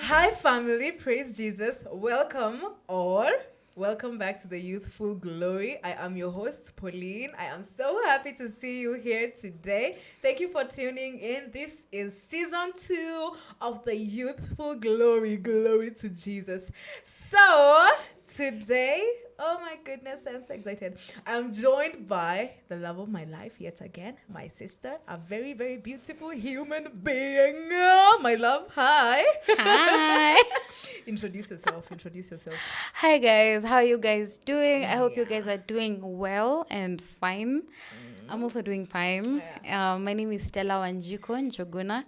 Hi, family. Praise Jesus. Welcome back to the Youthful Glory. I am your host, Polly.N. I am so happy to see you here today. Thank you for tuning in. This is season 2 of the Youthful Glory. Glory to Jesus. So, today, oh my goodness, I'm so excited. I'm joined by the love of my life yet again, my sister, a very, very beautiful human being. My love, hi. Hi. Introduce yourself. Introduce yourself. Hi guys, how are you guys doing? I hope you Yeah. guys are doing well and fine. I'm also doing fine. My name is Stella Wanjiko Njoguna.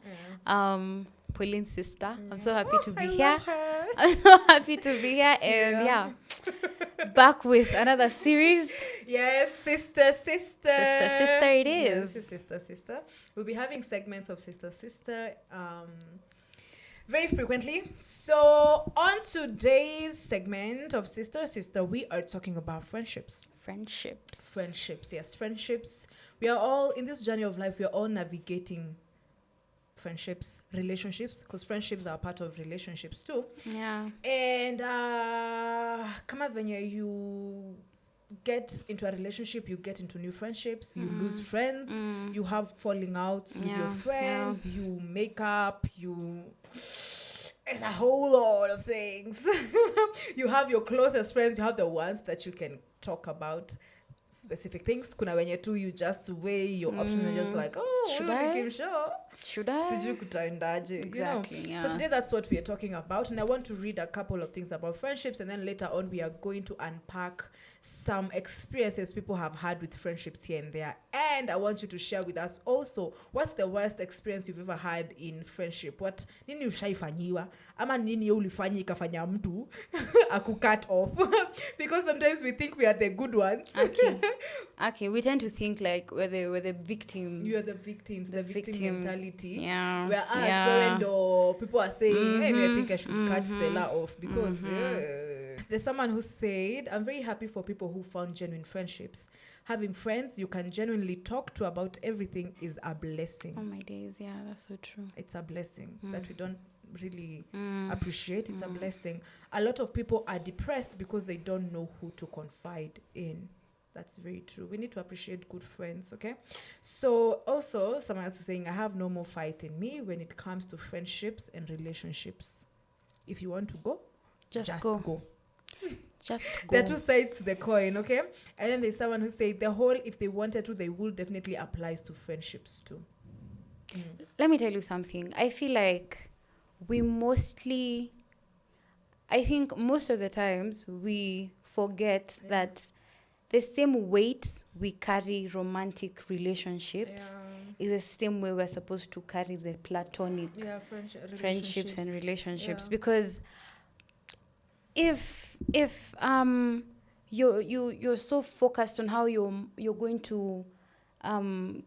Pauline's sister. I'm so happy to be I here. love her. I'm so happy to be here and Yeah. back with another series. Yes, sister it is. This is sister. We'll be having segments of sister very frequently. So on today's segment of sister, we are talking about friendships. Friendships. Yes, friendships. We are all in this journey of life. We are all navigating friendships, relationships, because friendships are part of relationships too. Yeah. And kama venye you get into a relationship, you get into new friendships, you lose friends, you have falling outs with your friends, you make up, it's a whole lot of things. You have your closest friends, you have the ones that you can talk about specific things. Kuna wenye tu you just weigh your options and just like, Should we'll I? give sure. Should I? Sijui kutaendaje, Exactly, you know? yeah. So today that's what we are talking about, and I want to read a couple of things about friendships, and then later on we are going to unpack some experiences people have had with friendships here and there. And I want you to share with us also, what's the worst experience you've ever had in friendship? What nini ushaifanyiwa ama nini ulifanya ikafanya mtu aku cut off? Because sometimes we think we are the good ones. Okay, we tend to think like we're the victims. You are the victims, the victim mentality. Yeah. Whereas when people are saying, hey, I think I should cut Stella off because there's someone who said, I'm very happy for people who found genuine friendships. Having friends you can genuinely talk to about everything is a blessing. Oh my days, yeah, that's so true. It's a blessing that we don't really appreciate. It's a blessing. A lot of people are depressed because they don't know who to confide in. That's very true. We need to appreciate good friends, okay? So also, someone else is saying, I have no more fight in me when it comes to friendships and relationships. If you want to go, just go. Just go. There are two sides to the coin, okay? And then there's someone who said the whole, if they wanted to, they will definitely applies to friendships too. Let me tell you something. I feel like I think most of the times we forget that the same weight we carry romantic relationships is the same way we're supposed to carry the platonic friendships and relationships. Because if you're so focused on how you're going to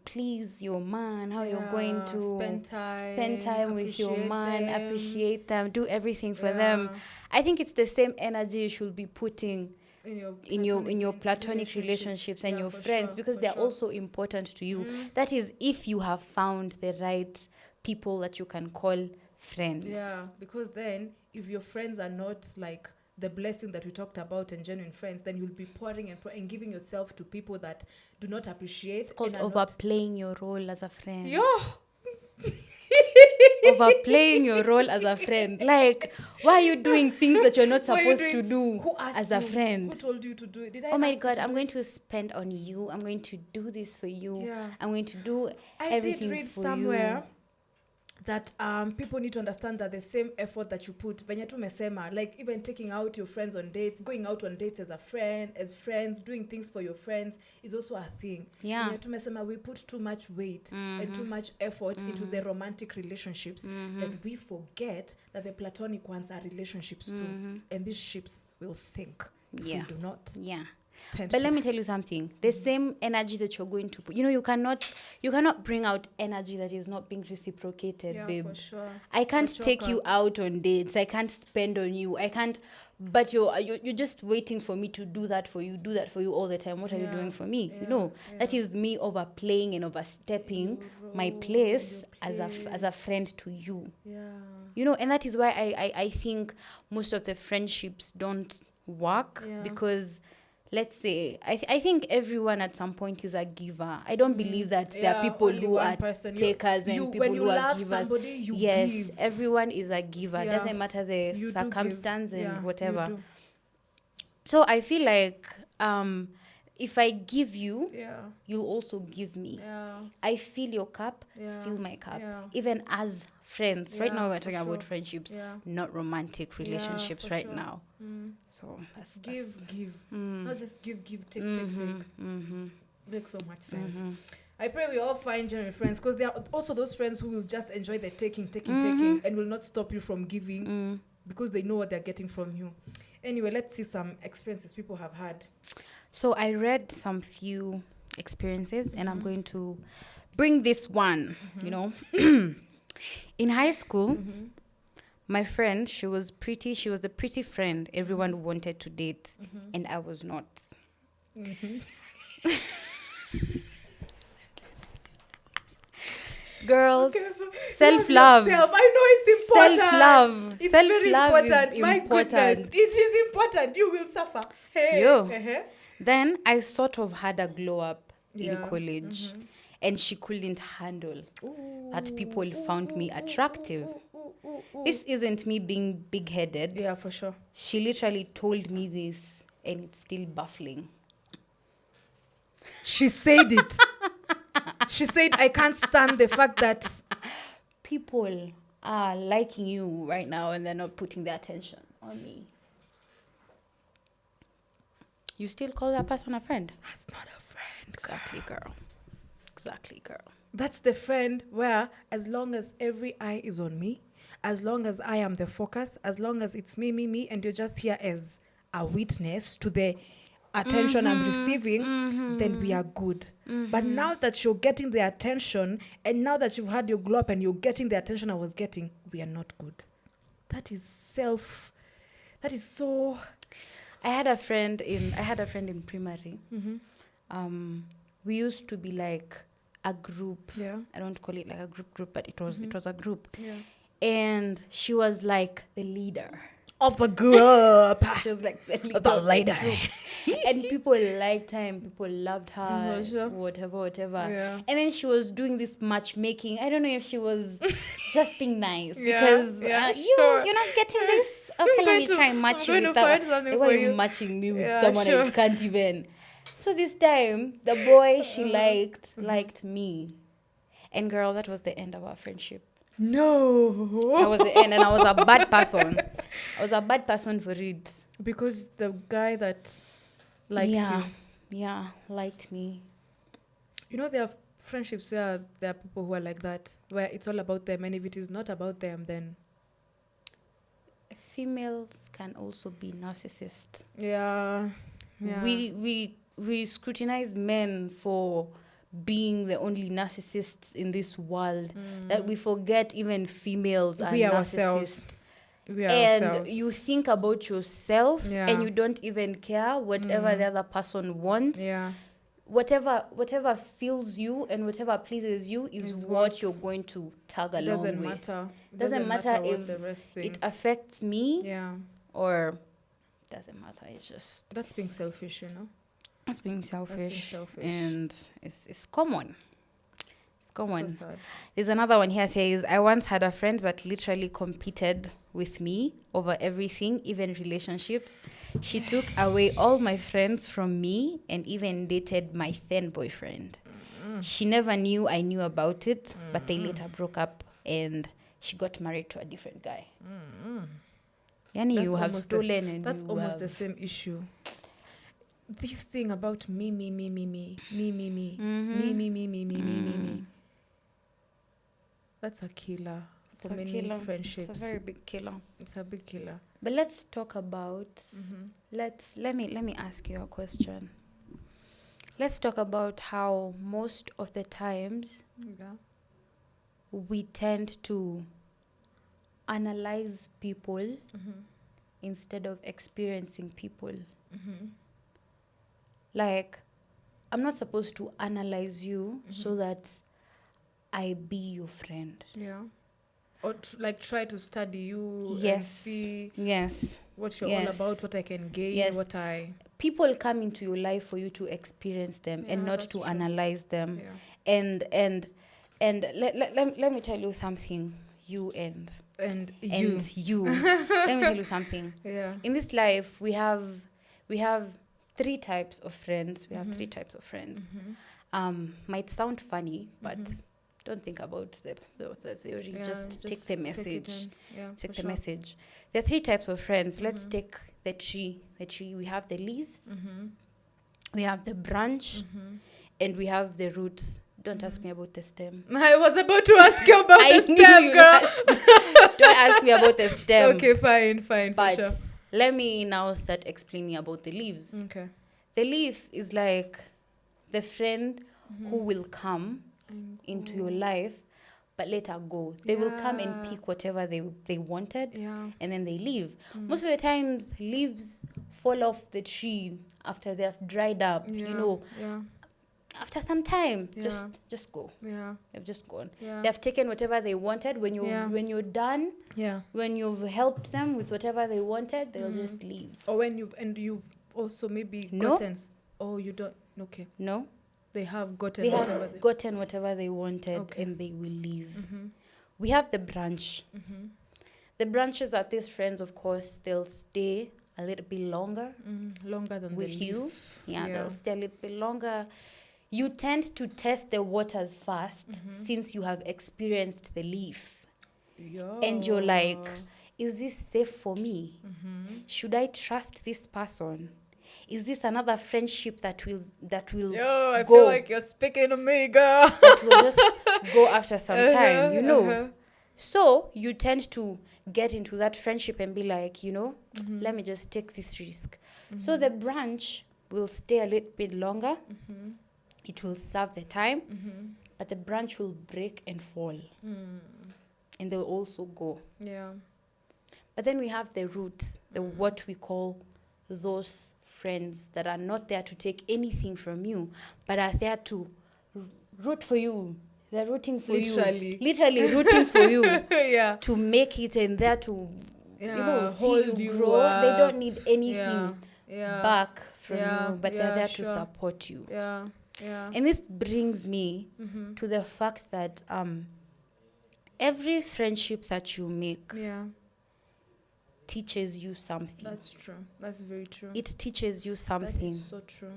please your man, how you're going to spend time with your man, appreciate them, do everything for them, I think it's the same energy you should be putting in your platonic relationships and your friends, because they're also important to you. That is, if you have found the right people that you can call friends. Yeah, because then if your friends are not like the blessing that we talked about and genuine friends, then you'll be pouring and giving yourself to people that do not appreciate. It's called overplaying your role as a friend. Yo! Overplaying your role as a friend. Like, why are you doing things that you're not supposed to do as a friend? Who told you to do it? Did I oh my God, I'm going to spend on you. I'm going to do this for you. Yeah. I'm going to do everything for you. I did read somewhere that people need to understand that the same effort that you put, venye tu mesema, like even taking out your friends on dates, going out on dates as friends, doing things for your friends is also a thing. Yeah. Venye tu mesema, we put too much weight and too much effort into the romantic relationships that we forget that the platonic ones are relationships too. And these ships will sink if we do not. Yeah. But let me tell you something. The same energy that you're going to put, you cannot bring out energy that is not being reciprocated, babe. For sure. I can't take you out on dates. I can't spend on you. I can't. But you're just waiting for me to do that for you all the time. What are you doing for me? That is me overplaying and overstepping my place as a friend to you. And that is why I think most of the friendships don't work because, let's say, I think everyone at some point is a giver. I don't believe that there are people who are takers and people who are givers. Somebody, give. Everyone is a giver. Doesn't matter the circumstance and whatever. So I feel like if I give you, you'll also give me. I fill your cup, fill my cup. Even as friends. Right now we're talking about friendships, not romantic relationships now. So that's give. Not just give, take. Makes so much sense. I pray we all find genuine friends, because there are also those friends who will just enjoy the taking, and will not stop you from giving because they know what they're getting from you. Anyway, let's see some experiences people have had. So I read some few experiences, and I'm going to bring this one, In high school, my friend, she was a pretty friend everyone wanted to date, and I was not. Girls, self-love. I know it's important. Self-love. It's self-love very important. Is My important. goodness. It is important. You will suffer. Hey. Then I sort of had a glow up in college. And she couldn't handle that people found me attractive. This isn't me being big-headed. Yeah, for sure. She literally told me this, and it's still baffling. She said it. She said, I can't stand the fact that people are liking you right now and they're not putting their attention on me. You still call that person a friend? That's not a friend. Exactly, girl. That's the friend where, as long as every eye is on me, as long as I am the focus, as long as it's me, and you're just here as a witness to the attention I'm receiving, then we are good. But now that you're getting the attention, and now that you've had your glow up and you're getting the attention I was getting, we are not good. That is so... I had a friend in primary. We used to be like a group. I don't call it like a group, but it was a group. And she was like the leader of the group. She was like the leader. The leader. And people liked her and people loved her, whatever. And then she was doing this matchmaking. I don't know if she was just being nice because you're not getting this. Okay, let me try and match you with that one. Why are you matching me with someone I can't even? So this time, the boy she liked me. And girl, that was the end of our friendship. No. That was the end, and I was a bad person. I was a bad person for it. Because the guy that liked you. Yeah, liked me. You know, there are friendships where there are people who are like that, where it's all about them, and if it is not about them, then... Females can also be narcissists. Yeah. We scrutinize men for being the only narcissists in this world that we forget even females are narcissists. And you think about yourself and you don't even care whatever the other person wants. Whatever fills you and whatever pleases you is what you're going to tag along with. Doesn't matter if the rest it affects me or doesn't matter. It's just... That's being selfish, you know? That's being selfish. And it's common. It's common. So sad. There's another one here says, I once had a friend that literally competed with me over everything, even relationships. She took away all my friends from me and even dated my then boyfriend. She never knew I knew about it, but they later broke up and she got married to a different guy. Yani you have stolen and that's almost the same issue. This thing about me. That's a killer. for many friendships. It's a very big killer. It's a big killer. But let's talk about. Let me ask you a question. Let's talk about how most of the times we tend to analyze people instead of experiencing people. Like, I'm not supposed to analyze you so that I be your friend. Yeah. Or try to study you and see what you're all about, what I can gain, what I... People come into your life for you to experience them and not to analyze them. And let me tell you something, you. Let me tell you something. In this life, we have 3 types of friends. We have 3 types of friends. Might sound funny, but don't think about the theory. Just take the message. Take the message. There are 3 types of friends. Let's take the tree. We have the leaves, we have the branch, and we have the roots. Don't ask me about the stem. I was about to ask you about the stem, girl. Don't ask me about the stem. Okay, fine. But sure. Let me now start explaining about the leaves. Okay. The leaf is like the friend who will come into your life, but later go. They will come and pick whatever they wanted, and then they leave. Most of the times, leaves fall off the tree after they have dried up. After some time, just go. They've just gone. They've taken whatever they wanted. When you're done, when you've helped them with whatever they wanted, they'll just leave. Or when you've also maybe gotten. Oh, you don't. Okay. No. They have gotten whatever they wanted, and they will leave. We have the branch. The branches are these friends, of course. They'll stay a little bit longer. Longer than with the you. leaf. They'll stay a little bit longer. You tend to test the waters first since you have experienced the leaf. And you're like, is this safe for me? Should I trust this person? Is this another friendship that will I go? feel like you're speaking to me, girl. That will just go after some time, So you tend to get into that friendship and be like, let me just take this risk. So the branch will stay a little bit longer. It will serve the time, but the branch will break and fall. And they'll also go. But then we have the roots, what we call those friends that are not there to take anything from you, but are there to root for you. They're rooting for you. Literally rooting for you. To make it and there to hold you grow. They don't need anything back from you, but they're there to support you. And this brings me to the fact that every friendship that you make teaches you something. That's true. That's very true. It teaches you something. That is so true.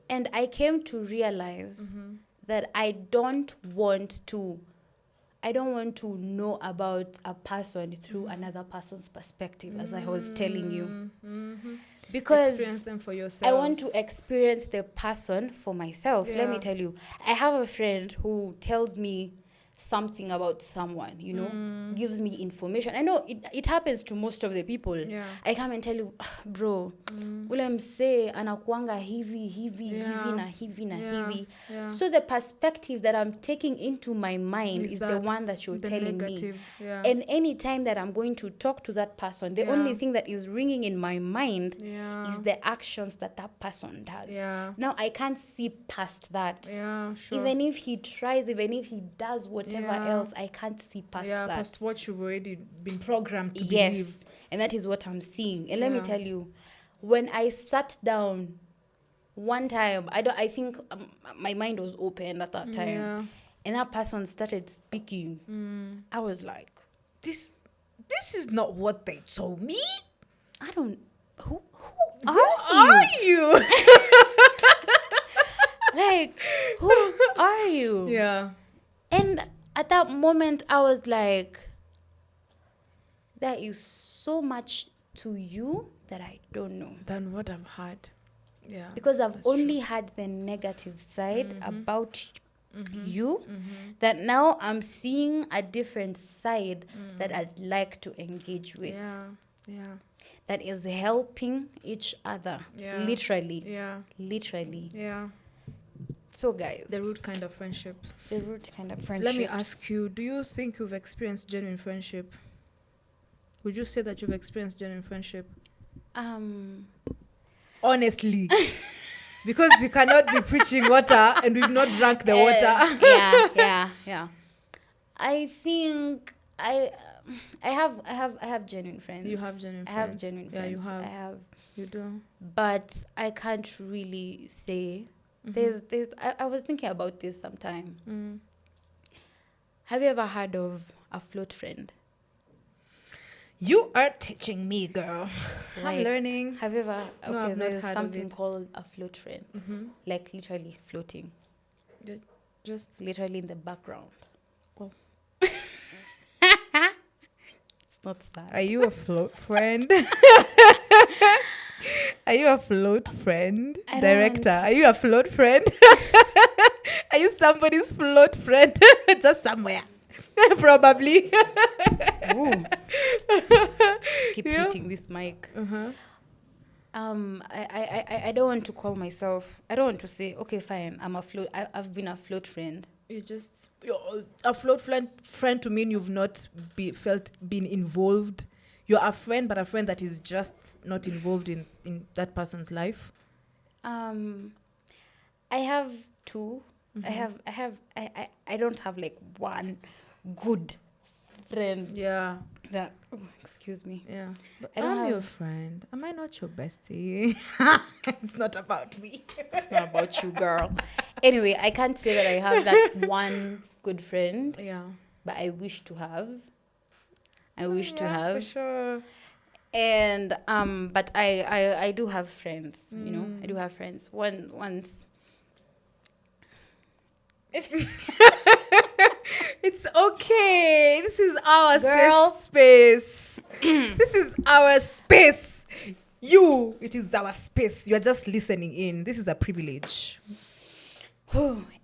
And I came to realize that I don't want to know about a person through another person's perspective, as I was telling you. Because experience them for yourself. I want to experience the person for myself. Let me tell you, I have a friend who tells me something about someone, gives me information. I know it happens to most of the people. I come and tell you, bro, ule mse anakuanga hivi na hivi. So the perspective that I'm taking into my mind is the one that you're telling me. And any time that I'm going to talk to that person, the only thing that is ringing in my mind is the actions that person does. Now I can't see past that. Even if he tries, even if he does whatever else, I can't see past that. Past what you've already been programmed to believe. And that is what I'm seeing. And let me tell you, when I sat down one time, I think my mind was open at that time, and that person started speaking. I was like, this is not what they told me. I don't. Who are you? Like, who are you? And at that moment, I was like, there is so much to you that I don't know. Than what I've had. Because I've only had the negative side about you, that now I'm seeing a different side that I'd like to engage with. Yeah. That is helping each other. Yeah. Literally. Yeah. Literally. Yeah. So guys. The root kind of friendships. Let me ask you, do you think you've experienced genuine friendship? Would you say that you've experienced genuine friendship? Honestly. Because we cannot be preaching water and we've not drank the water. Yeah. I think I have genuine friends. You have genuine friends. I have genuine friends. Yeah, you have. I have. You do. But I can't really say. There's I was thinking about this sometime. Have you ever heard of a float friend? You are teaching me, girl. Like, I'm learning. Have you ever? Okay, no, I've there's something called a float friend. Like literally floating. Just literally in the background. Oh. It's not sad. Are you a float friend? Are you a float friend? Director, are you a float friend? Are you somebody's float friend? Just somewhere. Probably. Keep hitting this mic. I don't want to call myself. I don't want to say, okay, fine, I'm a float. I've been a float friend. You're a float friend to mean you've not been involved. You're a friend, but a friend that is just not involved in that person's life. I have two. I don't have like one good friend. Yeah. That excuse me. Yeah. But I'm your friend. Am I not your bestie? It's not about me. It's not about you, girl. Anyway, I can't say that I have that one good friend. Yeah. But I wish to have. For sure. And but I do have friends, you know. I do have friends. Once It's okay. This is our safe space. This is our space. It is our space. You're just listening in. This is a privilege.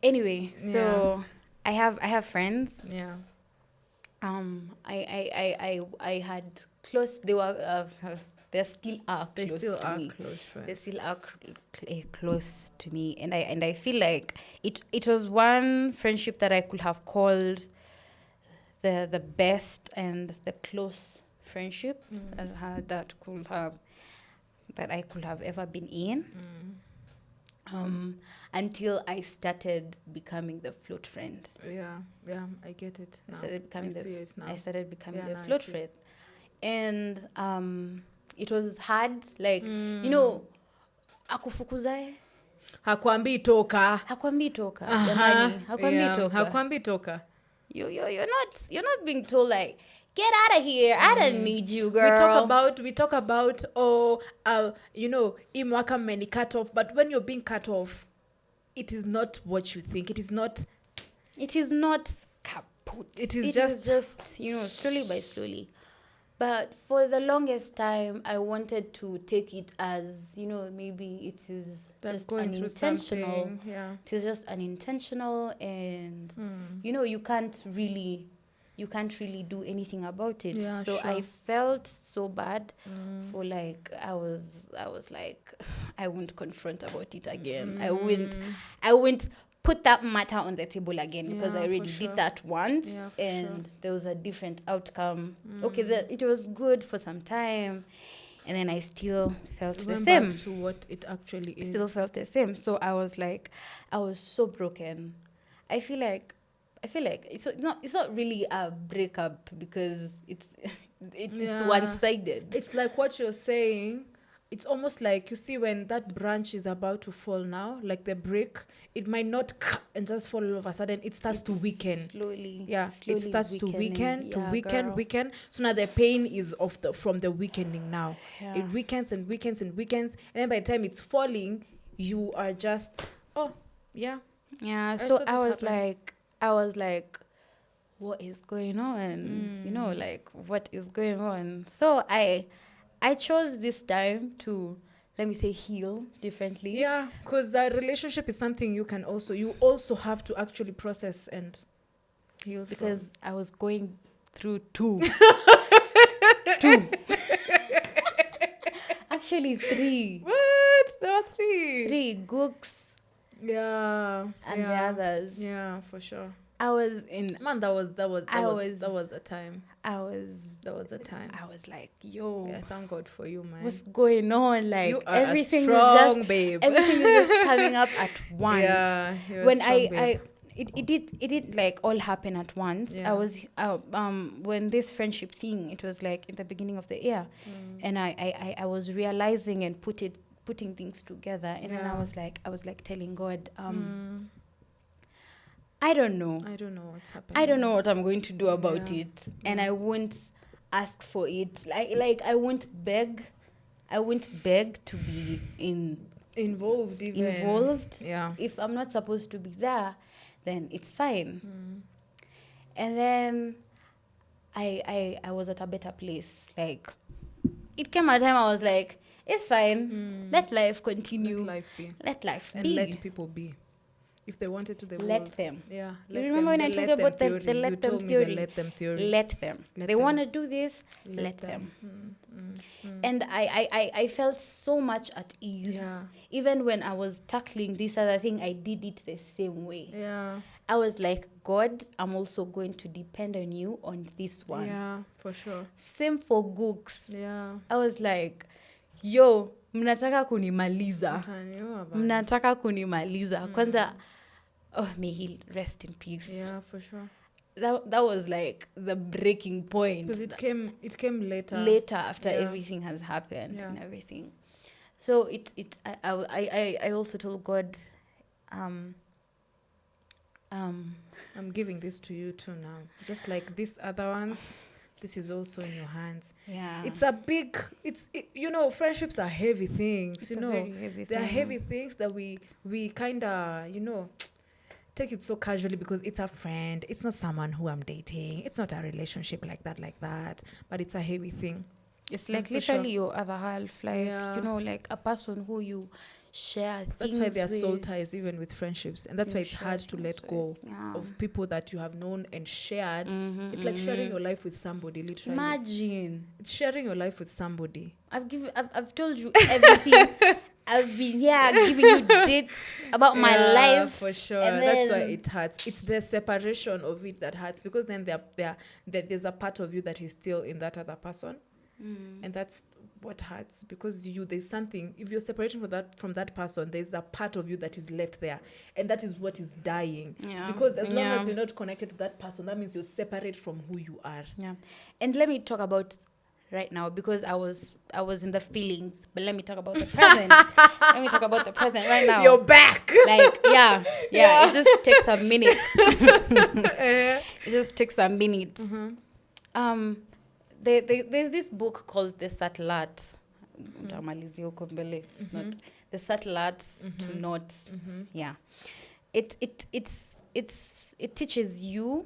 Anyway, so I have friends. Yeah. I had close. They were. They still are. They still are close friends. They still are close to me, and I feel like it was one friendship that I could have called the best and the close friendship that I could have ever been in. Until I started becoming the float friend. Yeah, I get it. I started becoming the float friend, and it was hard. Like you know, akufukuzae. Hakwambi toka. Jamani, hakwambi toka. You're not being told like, get out of here. I don't need you, girl. We talk about imwaka many cut off, but when you're being cut off, it is not what you think. It is not kaput. It is just slowly by slowly. But for the longest time, I wanted to take it as, maybe it is just unintentional. Yeah. It is just unintentional, and you can't really do anything about it. Yeah, so sure. I felt so bad for like I was like, I won't confront about it again. I won't put that matter on the table again, because I already did that once, and there was a different outcome. Okay, it was good for some time, and then I still felt the same. Back to what it actually is. Still felt the same. So I was so broken. I feel like it's not really a breakup, because it's one-sided. It's like what you're saying. It's almost like, you see, when that branch is about to fall now, like the brick, it might not and just fall all of a sudden. It starts to weaken. Slowly. Yeah, it starts to weaken. So now the pain is from the weakening now. Yeah. It weakens and weakens and weakens. And then by the time it's falling, you are just, Yeah, so I was like, what is going on? Like, what is going on? So I chose this time to let me say, heal differently. Yeah, because a relationship is something you also have to actually process and heal because from. I was going through two. Actually, 3. What? There are 3. 3 gooks. Yeah. And the others. Yeah, for sure. I was in. Man, that was a time. That was a time. I was like, yo. Yeah, thank God for you, man. What's going on? Like, you are everything strong, is just babe. Everything is just coming up at once. Yeah, you're when strong, babe. It did like all happen at once. Yeah. I was when this friendship thing, it was like in the beginning of the year, and I was realizing and putting things together, and then I was like telling God, I don't know what's happening. I don't know what I'm going to do about it, and I won't ask for it. Like I won't beg to be involved. Yeah. If I'm not supposed to be there, then it's fine. And then I was at a better place. Like, it came a time I was like, it's fine. Let life continue. Let life be. And let people be. If they wanted to, they would. Let them. Yeah. You remember when I told you about the let them theory? Let them theory. Let them. They want to do this. Let them. And I felt so much at ease. Yeah. Even when I was tackling this other thing, I did it the same way. Yeah. I was like, God, I'm also going to depend on you on this one. Yeah, for sure. Same for Gooks. Yeah. I was like, yo, mnataka kunimaliza. Kwanza, oh, may he rest in peace. Yeah, for sure. That was like the breaking point. Because it came later. Later, after everything has happened and everything. So I also told God, I'm giving this to you too now. Just like these other ones, this is also in your hands. Yeah. Friendships are heavy things. Very heavy they're heavy things that we kind of, take it so casually because it's a friend. It's not someone who I'm dating. It's not a relationship like that. But it's a heavy thing. It's like literally your other half. Like, like a person who you share things with. That's why there are soul ties even with friendships. And that's why it's hard to let go of people that you have known and shared. It's like sharing your life with somebody, literally. Imagine. It's sharing your life with somebody. I've told you everything. I've been giving you dates about my life. For sure. That's why it hurts. It's the separation of it that hurts, because then there's a part of you that is still in that other person. And that's what hurts, because there's something, if you're separating from that person, there's a part of you that is left there, and that is what is dying. Because as long as you're not connected to that person, that means you're separate from who you are. And let me talk about right now, because I was in the feelings, but let me talk about the present. Let me talk about the present right now. You're back. Like, it just takes a minute. It just takes a minute. There's this book called The Subtle Art. It's not The Subtle Art to Not. Yeah. It teaches you,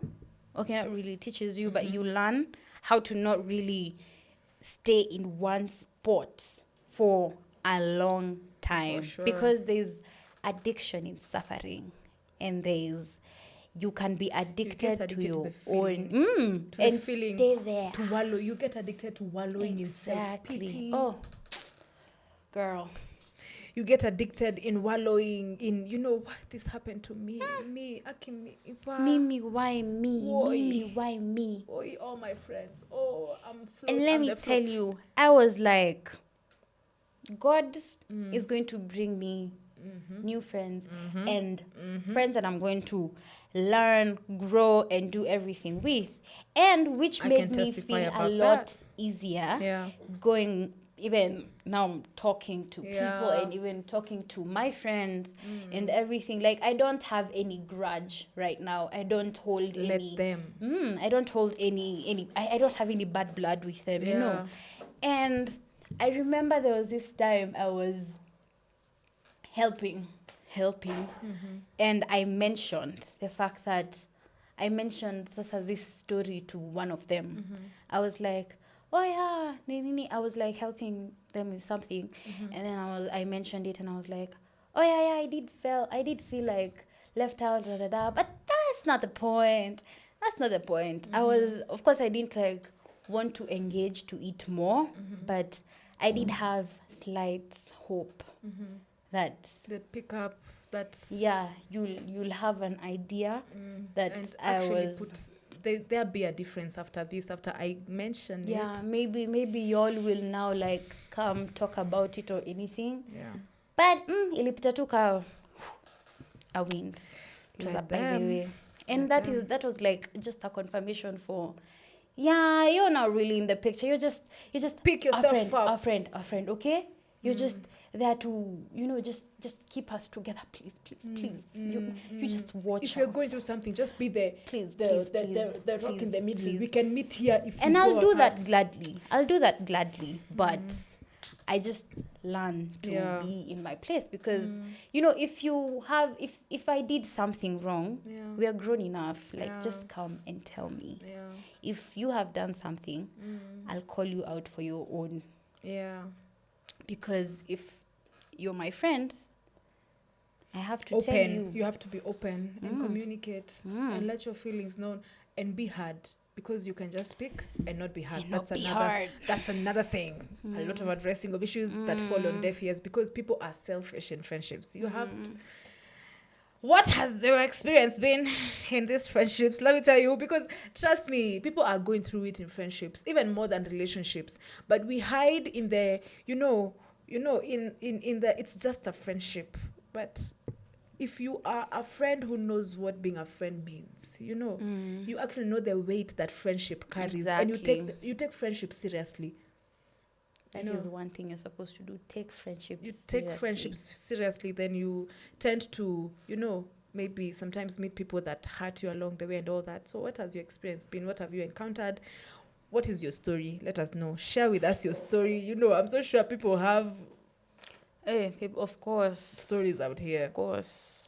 okay, not really teaches you, but you learn how to not really stay in one spot for a long time. For sure. Because there's addiction in suffering, and you can be addicted to your own and feeling, stay there, to wallow. You get addicted to wallowing in self-pity. Oh, girl, you get addicted in wallowing in, this happened to me. Why me? All my friends. I'm floating. And let me tell you, I was like, God is going to bring me new friends and friends that I'm going to learn, grow, and do everything with, and which made me feel a lot easier going. Even now I'm talking to people and even talking to my friends and everything. Like, I don't have any grudge right now. I don't hold any. I don't hold any. I don't have any bad blood with them, And I remember there was this time I was helping. And I mentioned the fact that this story to one of them. I was like, oh yeah, I was like helping them with something, and then I mentioned it, and I was like, oh yeah, I did feel like left out, but that's not the point. That's not the point. I was, of course, I didn't like want to engage to eat more, but I did have slight hope that pick up that. Yeah, you'll have an idea that and I actually was. There'll be a difference after this, after I mentioned it. Yeah, maybe y'all will now like come talk about it or anything. Yeah. But ilipita tu ka a wind. It was up by the way. And that was like just a confirmation for, yeah, you're not really in the picture. You just pick yourself up. A friend, okay? You're just there to, just keep us together, please. You just watch. If you're going through something, just be there. Please, the rock in the middle. We can meet here if. And I'll do that gladly. But I just learn to be in my place because if I did something wrong, we are grown enough. Like just come and tell me. Yeah. If you have done something, I'll call you out for your own. Yeah. Because if you're my friend, I have to tell you. You have to be open and communicate and let your feelings known and be heard. Because you can just speak and not be heard. That's another thing. A lot of addressing of issues that fall on deaf ears because people are selfish in friendships. You have to. What has your experience been in these friendships? Let me tell you, because trust me, people are going through it in friendships, even more than relationships. But we hide in the, in the, it's just a friendship. But if you are a friend who knows what being a friend means, you actually know the weight that friendship carries. Exactly. And you take friendship seriously. That is one thing you're supposed to do. Take friendships seriously. Take friendships seriously, then you tend to, maybe sometimes meet people that hurt you along the way and all that. So what has your experience been? What have you encountered? What is your story? Let us know. Share with us your story. I'm so sure people have people, of course, stories out here. Of course.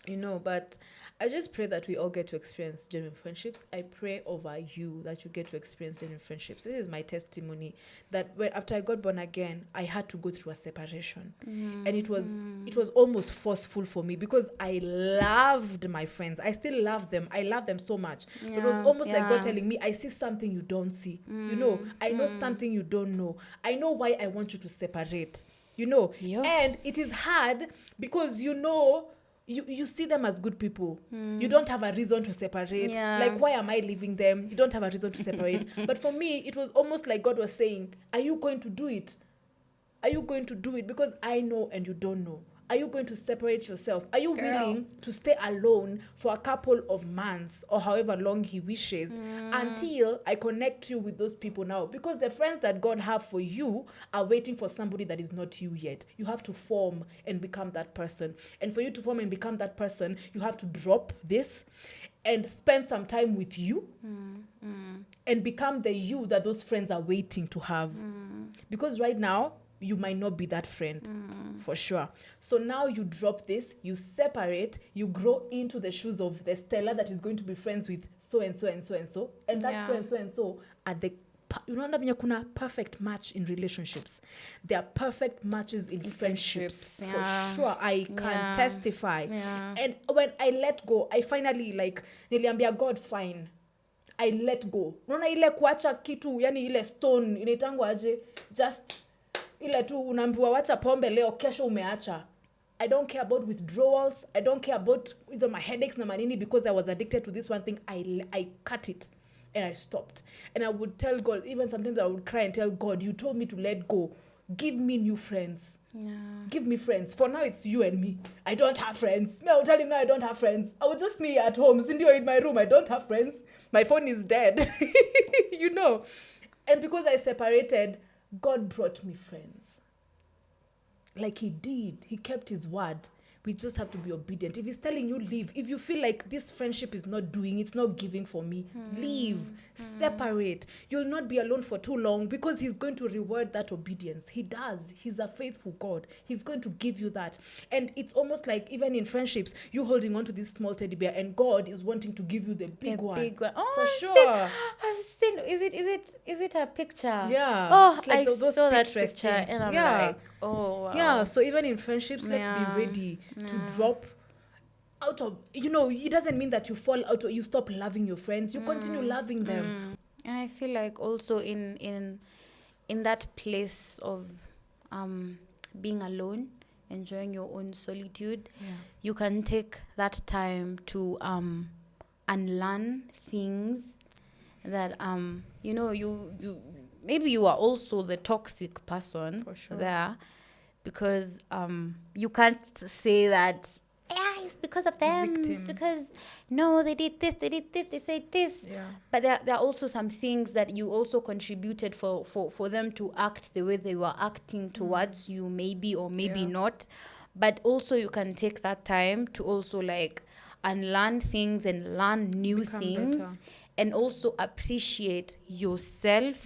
But I just pray that we all get to experience genuine friendships. I pray over you that you get to experience genuine friendships. This is my testimony that after I got born again, I had to go through a separation. And it was almost forceful for me because I loved my friends. I still love them. I love them so much. It was almost like God telling me, I see something you don't see. I know something you don't know. I know why I want you to separate. And it is hard because you see them as good people. You don't have a reason to separate. Like, why am I leaving them? You don't have a reason to separate. But for me, it was almost like God was saying, are you going to do it? Are you going to do it? Because I know and you don't know. Are you going to separate yourself? Are you willing to stay alone for a couple of months or however long he wishes until I connect you with those people now? Because the friends that God have for you are waiting for somebody that is not you yet. You have to form and become that person. And for you to form and become that person, you have to drop this and spend some time with you and become the you that those friends are waiting to have. Because right now, you might not be that friend for sure. So now you drop this, you separate, you grow into the shoes of the Stella that is going to be friends with so and so and so and so. And that so and so and so are the kuna perfect match in relationships. There are perfect matches in friendships. For sure. I can testify. And when I let go, I finally niliambia God, fine. I let go. Unaona ile kuacha kitu, yani ile stone inaitangwa aje, just ile tu unaambiwa wacha pombe leo, kesho umeacha. I don't care about withdrawals. I don't care about my headaches na manini because I was addicted to this one thing. I cut it and I stopped. And I would tell God, even sometimes I would cry and tell God, you told me to let go. Give me new friends. Give me friends. For now, it's you and me. I don't have friends. I will tell him now I don't have friends. I was just me at home, sitting in my room. I don't have friends. My phone is dead. And because I separated, God brought me friends. Like he did. He kept his word. we just have to be obedient. If he's telling you leave, if you feel like this friendship is not doing, it's not giving for me, leave, separate. You'll not be alone for too long, because he's going to reward that obedience. He does. He's a faithful God. He's going to give you that. And it's almost like, even in friendships, you holding on to this small teddy bear, and God is wanting to give you the big one. Big one. Oh, for sure. I've seen. Is it a picture? Yeah. Oh, it's like I saw that picture, things. and I'm like, oh, wow. Yeah. So even in friendships, let's be ready to drop out of, it doesn't mean that you fall out or you stop loving your friends. You continue loving them. And I feel like also in that place of being alone, enjoying your own solitude, you can take that time to unlearn things that you maybe you are also the toxic person there, because you can't say that it's because of them, it's because no, they did this, they said this, but there are also some things that you also contributed for them to act the way they were acting towards you, maybe or maybe not. But also you can take that time to also like unlearn things and learn new things, better. And also appreciate yourself.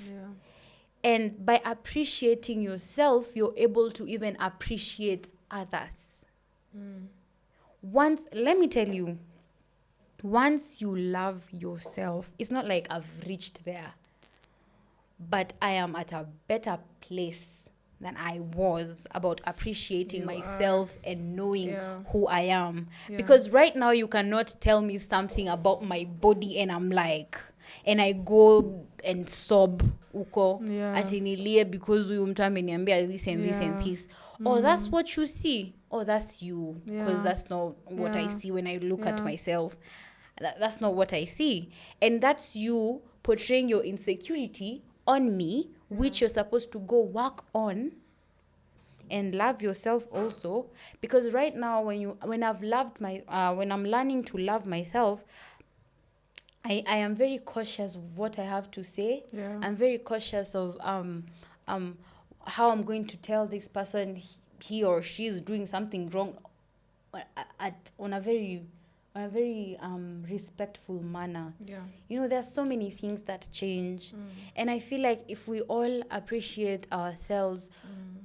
And by appreciating yourself, you're able to even appreciate others. Let me tell you, once you love yourself, it's not like I've reached there, but I am at a better place than I was about appreciating myself and knowing who I am. Because right now you cannot tell me something about my body and I'm like, and I go and sob uko atinilie because huyu mtu ameniambia this and this and this. Or that's what you see. Or that's you. Because that's not what I see when I look at myself. That's not what I see. And that's you portraying your insecurity on me, which you're supposed to go work on and love yourself also. Because right now when I'm learning to love myself, I am very cautious of what I have to say. I'm very cautious of how I'm going to tell this person he or she is doing something wrong on a very respectful manner. There's so many things that change, and I feel like if we all appreciate ourselves,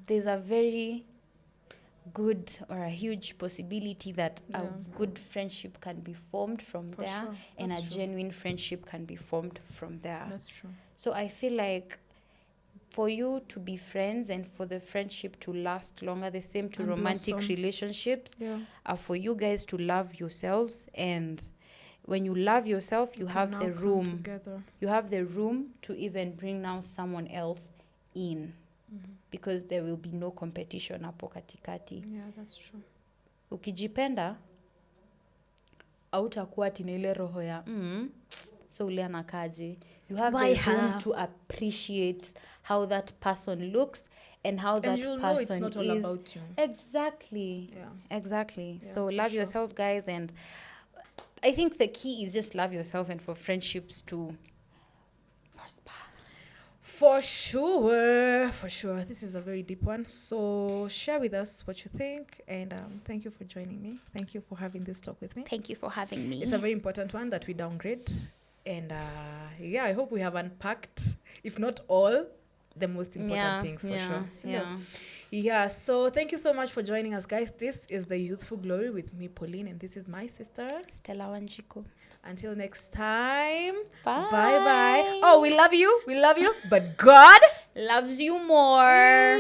there's a very good or a huge possibility that a good friendship can be formed from there, and a genuine friendship can be formed from there. That's true. So I feel like for you to be friends and for the friendship to last longer, the same to romantic relationships, for you guys to love yourselves. And when you love yourself, you have the room. You have the room to even bring now someone else in. Because there will be no competition hapo katikati. That's true. Ukijipenda hautakuwa tina ile roho ya so ule anakaje. You have the room to appreciate how that person looks and how that person know it's not all about you. Exactly. Exactly. So love yourself, guys, and I think the key is just love yourself and for friendships to prosper. For sure. This is a very deep one. So share with us what you think. And thank you for joining me. Thank you for having this talk with me. Thank you for having me. It's a very important one that we downgrade. And I hope we have unpacked, if not all, the most important things for sure. So, so thank you so much for joining us, guys. This is the Youthful Glory with me, Polly.N, and this is my sister, Stella Wanjiko. Until next time. Bye. Oh, we love you, but God loves you more.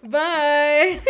Bye.